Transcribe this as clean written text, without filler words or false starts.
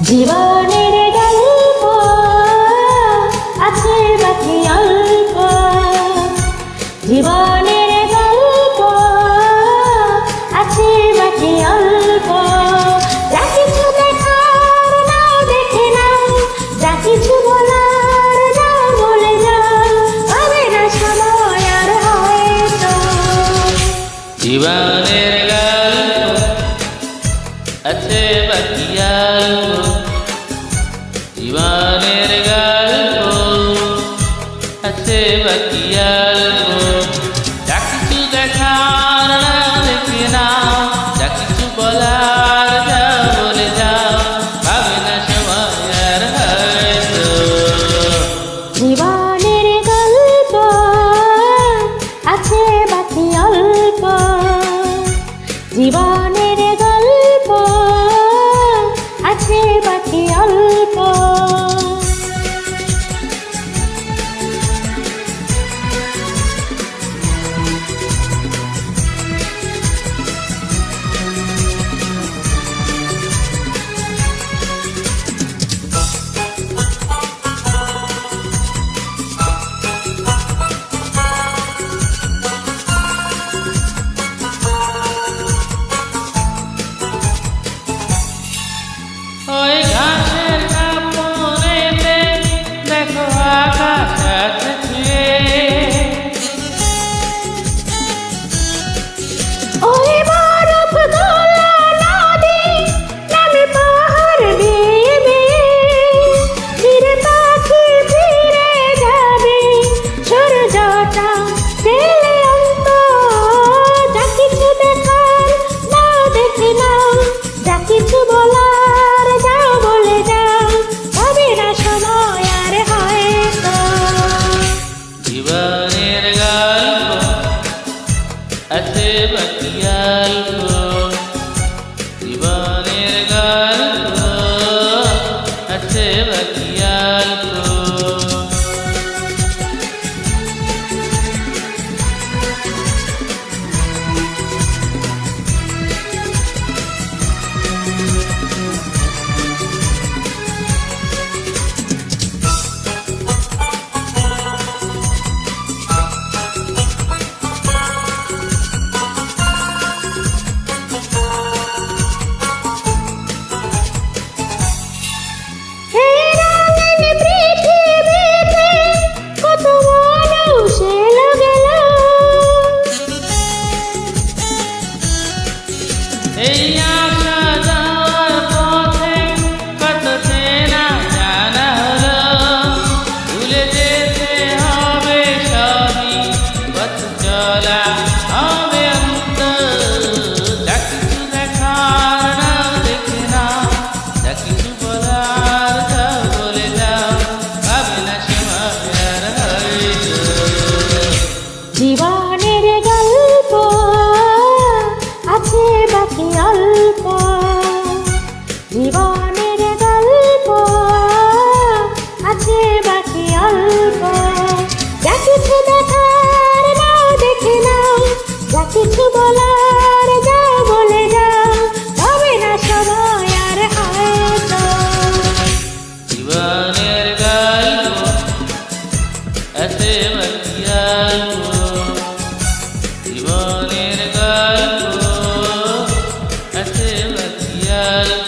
জীবনের গল্প আছে বাকি অল্প, জীবনের গল্প আছে বাকি অল্প। যা কিছু দেখার নাও দেখে নাও, যা কিছু বলার যাও বলে যাও, হবে না সময় আর হয়তো। জীবনের গল্প আছে বাকি অল্প, জীবনের গল্প আছে বাকি অল্প। যা কিছু দেখার নাও দেখে নাও, যা কিছু বলার যাও বলে যাও, পাবে না সময় আর হয়তো। জীবনের গল্প আছে বাকি অল্প, জীবনের গল্প আছে বাকি অল্প। ওই ঘাসের কাপড়েতে দেখো আকাশ আছে ছুঁয়ে, ওই বরফ গলা নদী নামে পাহাড় বেয়ে বেয়ে, ধীরে পাখি ফিরে যাবে সূর্যটা গেলে অন্ত। যা কিছু দেখার নাও দেখে নাও, যা কিছু বলার যাও বলে যাও, হবে না সময় আর হয়তো। জীবনের গল্প আছে বাকি অল্প, জীবনের গল্প আছে বাকি অল্প। এই রঙিন পৃথিবীতে কত মানুষ এলো গেল, এই আসা যাওয়ার পথে কত চেনা জানা হলো, ভুলে যেতে হবে সবই, পথ চলা হবে অন্ত। যা কিছু দেখার নাও দেখে নাও, যা কিছু বলার যাও বলে যাও, পাবে না সময় আর হয়তো। জীবনের গল্প আছে বাকি অল্প, জীবনের গল্প আছে বাকি অল্প। যা কিছু দেখার নাও দেখে নাও, যা কিছু বলার যাও বলে যাও, হবে না সময় আর হয়তো। জীবনের গল্প আছে বাকি অল্প, জীবনের গল্প আছে বাকি অল্প।